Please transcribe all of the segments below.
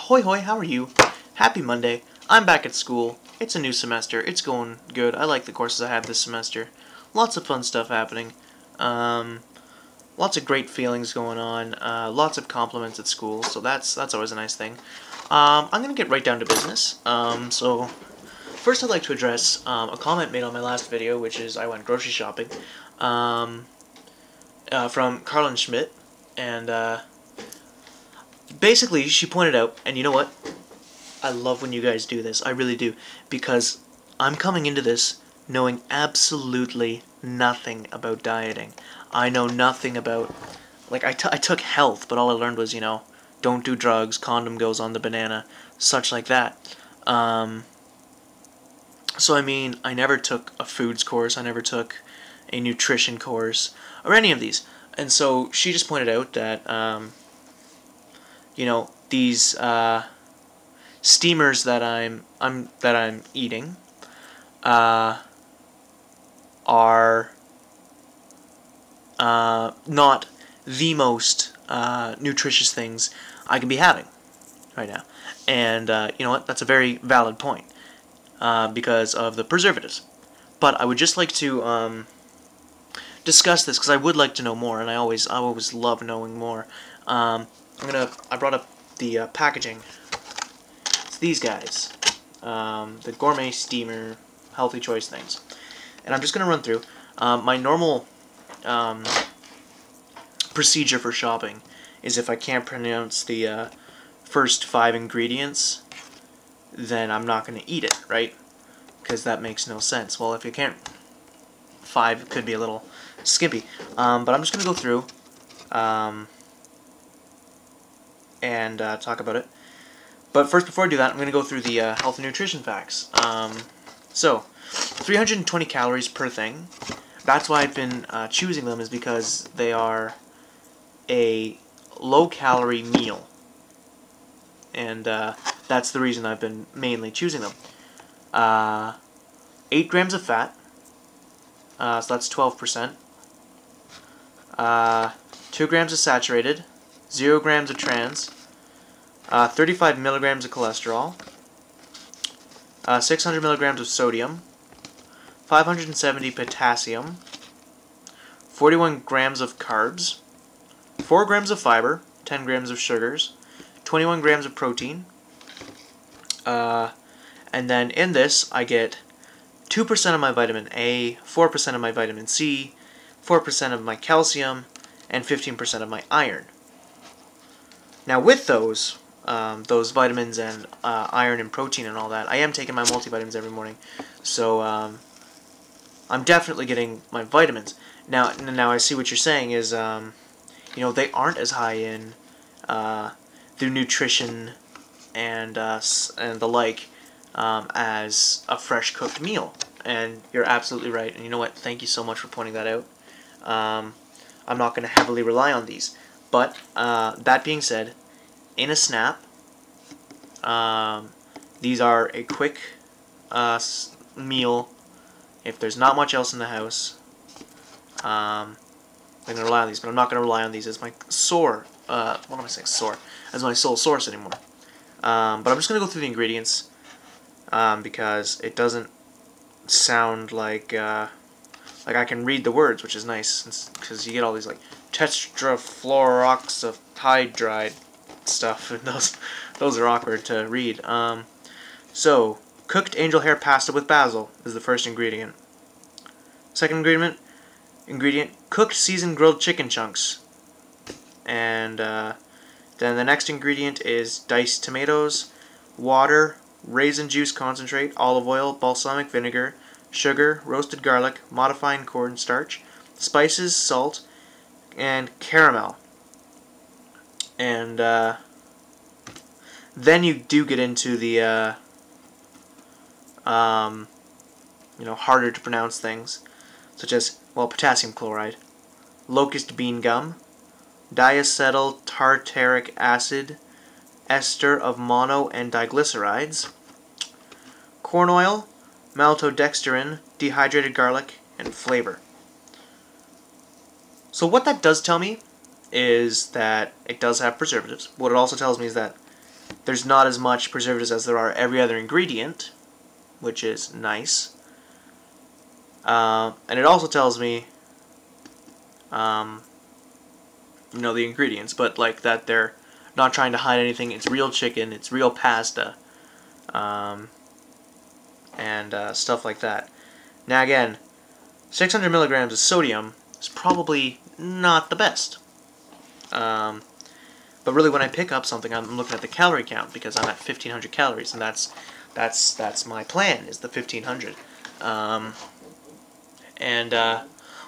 Hoi hoi, how are you? Happy Monday. I'm back at school. It's a new semester. It's going good. I like the courses I have this semester. Lots of fun stuff happening. Lots of great feelings going on. Lots of compliments at school, so that's always a nice thing. I'm going to get right down to business. So first I'd like to address a comment made on my last video, which is I went grocery shopping, from Carlin Schmidt, and basically she pointed out, and you know what? I love when you guys do this. I really do, because I'm coming into this knowing absolutely nothing about dieting. I know nothing about, like, I took health, but all I learned was, don't do drugs, condom goes on the banana, such like that. So I mean, I never took a foods course, I never took a nutrition course, or any of these. And so she just pointed out that, these steamers that I'm eating are not the most nutritious things I can be having right now. And you know what? That's a very valid point, because of the preservatives. But I would just like to discuss this because I would like to know more, and I always love knowing more. I brought up the packaging. It's these guys, the gourmet steamer healthy choice things, and I'm just gonna run through my normal procedure for shopping. Is if I can't pronounce the first 5 ingredients, then I'm not gonna eat it, right? Because that makes no sense. Well, if you can't, 5 could be a little skimpy. But I'm just gonna go through and talk about it. But first, before I do that, I'm going to go through the health and nutrition facts. So, 320 calories per thing. That's why I've been choosing them, is because they are a low-calorie meal. And that's the reason I've been mainly choosing them. 8 grams of fat, so that's 12%. 2 grams of saturated, 0 grams of trans, 35 milligrams of cholesterol, 600 milligrams of sodium, 570 potassium, 41 grams of carbs, 4 grams of fiber, 10 grams of sugars, 21 grams of protein, and then in this I get 2% of my vitamin A, 4% of my vitamin C, 4% of my calcium, and 15% of my iron. Now with those vitamins and iron and protein and all that, I am taking my multivitamins every morning, so I'm definitely getting my vitamins. Now I see what you're saying is, they aren't as high in the nutrition and the like as a fresh cooked meal, and you're absolutely right. And you know what? Thank you so much for pointing that out. I'm not going to heavily rely on these, but that being said, in a snap, these are a quick meal. If there's not much else in the house, I'm going to rely on these, but I'm not going to rely on these as my sole source anymore. But I'm just going to go through the ingredients, because it doesn't sound like I can read the words, which is nice, because you get all these like tetrafluoroxyhydride stuff, and those are awkward to read. So, cooked angel hair pasta with basil is the first ingredient. Second ingredient, cooked seasoned grilled chicken chunks. And then the next ingredient is diced tomatoes, water, raisin juice concentrate, olive oil, balsamic vinegar, sugar, roasted garlic, modifying cornstarch, spices, salt, and caramel. And then you do get into the harder to pronounce things, such as, well, potassium chloride, locust bean gum, diacetyl tartaric acid, ester of mono and diglycerides, corn oil, maltodextrin, dehydrated garlic, and flavor. So what that does tell me is that it does have preservatives. What it also tells me is that there's not as much preservatives as there are every other ingredient, which is nice. And it also tells me, the ingredients, but like that they're not trying to hide anything. It's real chicken, it's real pasta, and stuff like that. Now again, 600 milligrams of sodium is probably not the best. But really, when I pick up something, I'm looking at the calorie count because I'm at 1,500 calories, and that's my plan, is the 1,500.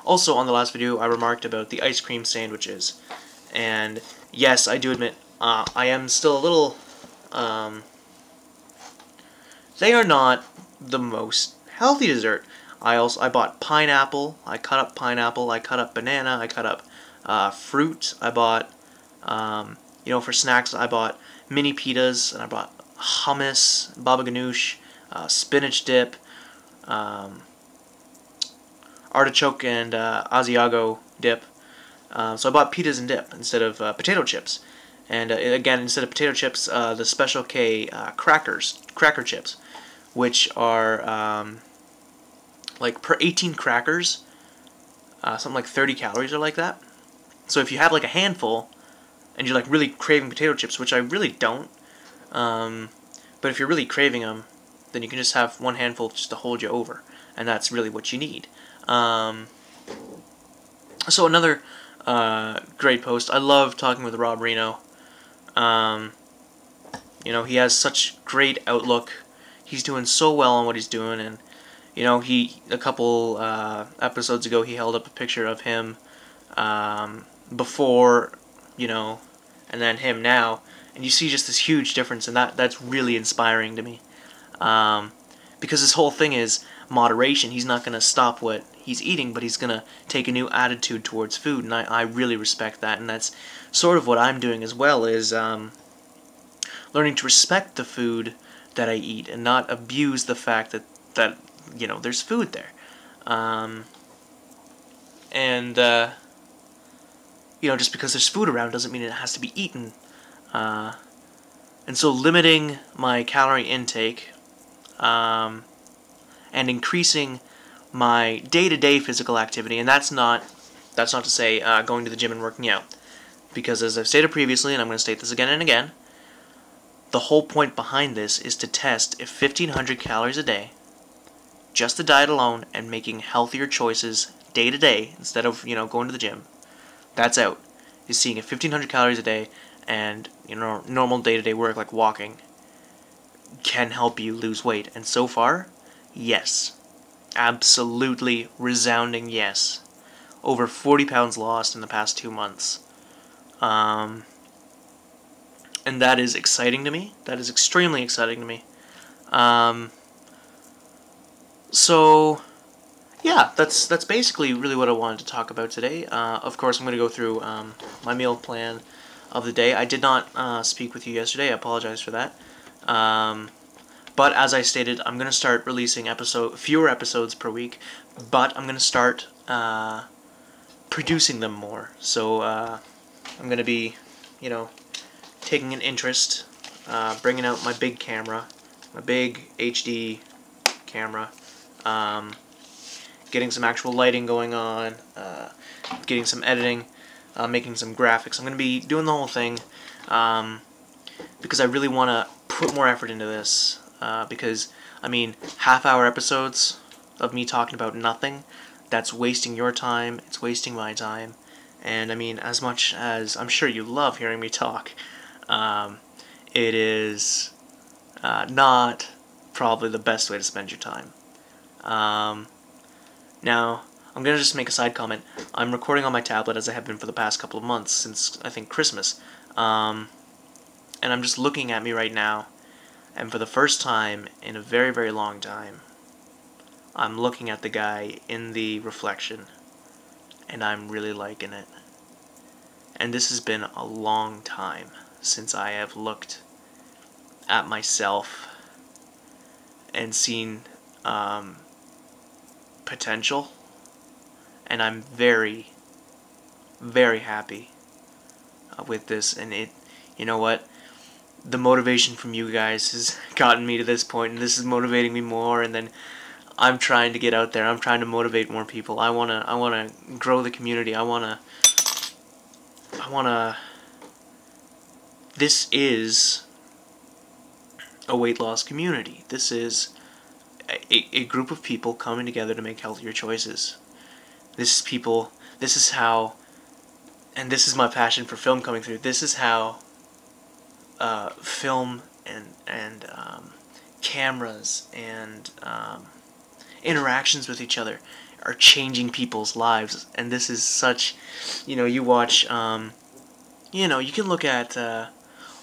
Also on the last video, I remarked about the ice cream sandwiches, and yes, I do admit I am still a little. They are not the most healthy dessert. I bought pineapple. I cut up pineapple. I cut up banana. I cut up fruit. I bought for snacks. I bought mini pitas, and I bought hummus, baba ganoush, spinach dip, artichoke and Asiago dip. So I bought pitas and dip instead of potato chips. And again, instead of potato chips, the Special K cracker chips, which are like per 18 crackers, something like 30 calories or like that. So if you have like a handful, and you're like really craving potato chips, which I really don't, but if you're really craving them, then you can just have one handful just to hold you over, and that's really what you need. So another great post. I love talking with Rob Reno. He has such great outlook. He's doing so well on what he's doing, and a couple episodes ago he held up a picture of him before, and then him now, and you see just this huge difference, and that's really inspiring to me. Because his whole thing is moderation. He's not going to stop what he's eating, but he's going to take a new attitude towards food, and I really respect that, and that's sort of what I'm doing as well, is learning to respect the food that I eat and not abuse the fact that there's food there. Just because there's food around doesn't mean it has to be eaten. And so limiting my calorie intake and increasing my day-to-day physical activity, and that's not to say going to the gym and working out, because as I've stated previously, and I'm going to state this again and again, the whole point behind this is to test if 1,500 calories a day, just the diet alone, and making healthier choices day to day instead of going to the gym, that's out, is seeing if 1,500 calories a day and normal day-to-day work like walking can help you lose weight. And so far, yes, absolutely resounding yes. Over 40 pounds lost in the past 2 months. And that is exciting to me. That is extremely exciting to me. So yeah, that's basically really what I wanted to talk about today. Of course, I'm going to go through my meal plan of the day. I did not speak with you yesterday. I apologize for that. But as I stated, I'm going to start releasing fewer episodes per week, but I'm going to start producing them more. So I'm going to be, taking an interest, bringing out my big camera, my big HD camera, getting some actual lighting going on, getting some editing, making some graphics. I'm going to be doing the whole thing because I really want to put more effort into this. Because, half-hour episodes of me talking about nothing, that's wasting your time, it's wasting my time. And, as much as I'm sure you love hearing me talk, it is not probably the best way to spend your time. Now, I'm going to just make a side comment. I'm recording on my tablet, as I have been for the past couple of months, since, I think, Christmas. And I'm just looking at me right now, and for the first time in a very, very long time, I'm looking at the guy in the reflection, and I'm really liking it. And this has been a long time since I have looked at myself and seen potential, and I'm very, very happy with this. And you know what? the motivation from you guys has gotten me to this point, and this is motivating me more, and then I'm trying to get out there. I'm trying to motivate more people. I wanna grow the community. I wanna this is a weight loss community. This is a group of people coming together to make healthier choices. This is how, and this is my passion for film coming through. This is how film and cameras and interactions with each other are changing people's lives. And this is such, you watch, you can look at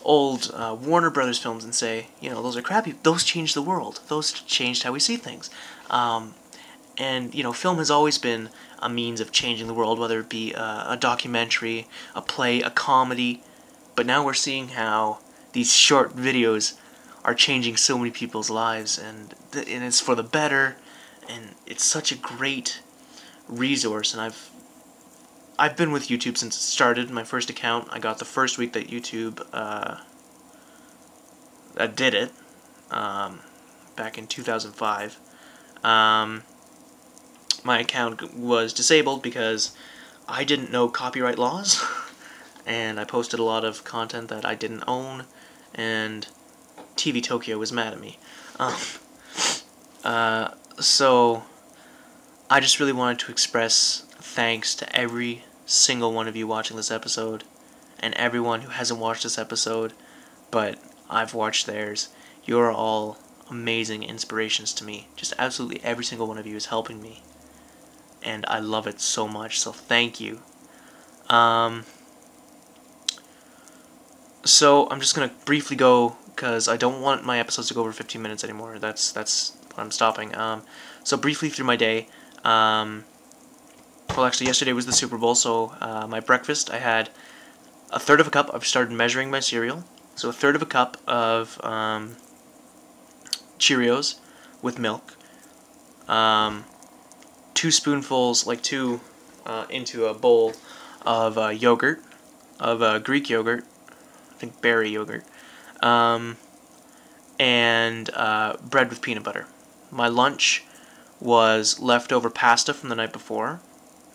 old Warner Brothers films and say, those are crappy. Those changed the world. Those changed how we see things. And, film has always been a means of changing the world, whether it be a documentary, a play, a comedy. But now we're seeing how these short videos are changing so many people's lives, and it's for the better, and it's such a great resource. And I've been with YouTube since it started. My first account, I got the first week that YouTube did it, back in 2005. My account was disabled because I didn't know copyright laws, and I posted a lot of content that I didn't own, and TV Tokyo was mad at me. So I just really wanted to express thanks to every single one of you watching this episode, and everyone who hasn't watched this episode, but I've watched theirs. You're all amazing inspirations to me. Just absolutely every single one of you is helping me, and I love it so much, so thank you. So I'm just gonna briefly go, because I don't want my episodes to go over 15 minutes anymore. That's what I'm stopping. So briefly through my day. Well, actually, yesterday was the Super Bowl, so my breakfast, I had a third of a cup. I've started measuring my cereal. So a third of a cup of Cheerios with milk. 2 spoonfuls, like 2 into a bowl of yogurt, of Greek yogurt, I think berry yogurt, and bread with peanut butter. My lunch was leftover pasta from the night before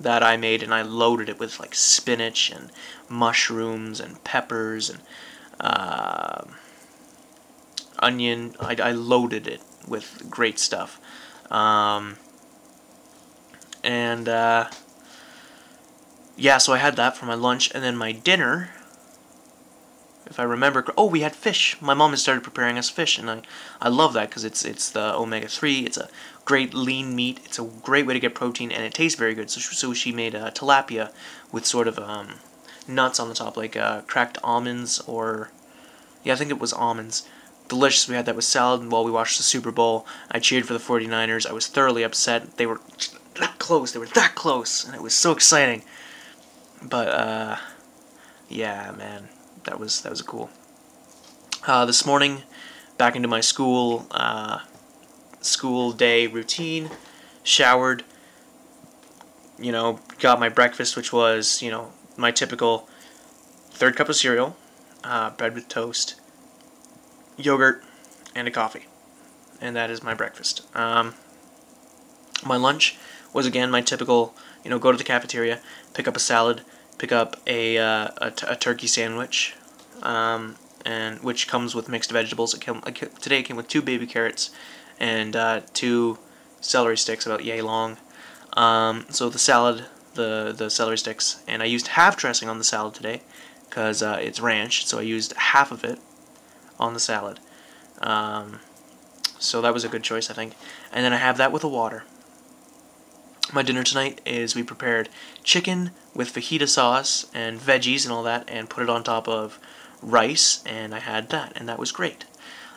that I made, and I loaded it with like spinach and mushrooms and peppers and onion. I loaded it with great stuff. Yeah, so I had that for my lunch, and then my dinner, if I remember, oh, we had fish. My mom has started preparing us fish, and I love that because it's the omega-3. It's a great lean meat. It's a great way to get protein, and it tastes very good. So she made tilapia with sort of nuts on the top, like cracked almonds, or yeah, I think it was almonds. Delicious. We had that with salad while we watched the Super Bowl. I cheered for the 49ers. I was thoroughly upset. They were that close. They were that close, and it was so exciting. But yeah, man, that was cool. This morning, back into my school day routine. Showered. Got my breakfast, which was my typical third cup of cereal, bread with toast, yogurt, and a coffee. And that is my breakfast. My lunch was, again, my typical, go to the cafeteria, pick up a salad, pick up a turkey sandwich, and which comes with mixed vegetables. Today it came with 2 baby carrots and 2 celery sticks about yay long. So the salad, the celery sticks, and I used half dressing on the salad today because it's ranch, so I used half of it on the salad. So that was a good choice, I think. And then I have that with a water. My dinner tonight is we prepared chicken with fajita sauce and veggies and all that, and put it on top of rice, and I had that, and that was great.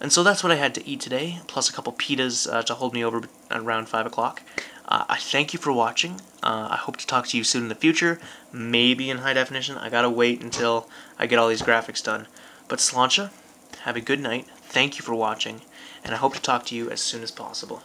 And so that's what I had to eat today, plus a couple pitas to hold me over around 5 o'clock. I thank you for watching. I hope to talk to you soon in the future, maybe in high definition. I gotta wait until I get all these graphics done. But Sláinte, have a good night, thank you for watching, and I hope to talk to you as soon as possible.